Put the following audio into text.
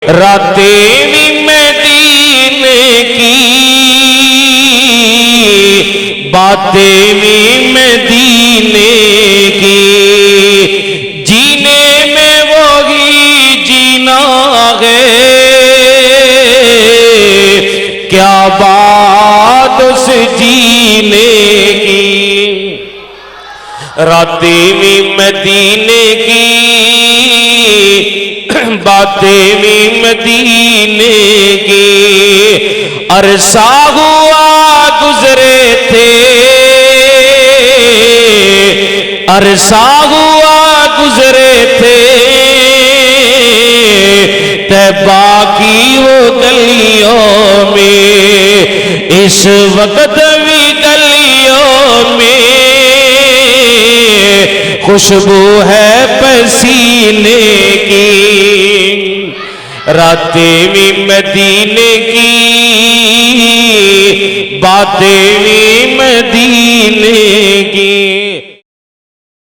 रातें भी मदीने की, बातें भी मदीने की, जीने में वो ही जीना है, क्या बात उस जीने की। रातें भी मदीने की, बातें भी मदीने की, अरसा हुआ गुजरे थे, अरसा हुआ गुजरे थे, तैबा की वो गलियों में, इस वक्त भी गलियों में खुशबू है पसीने की। रातें भी मदीने की, बातें भी मदीने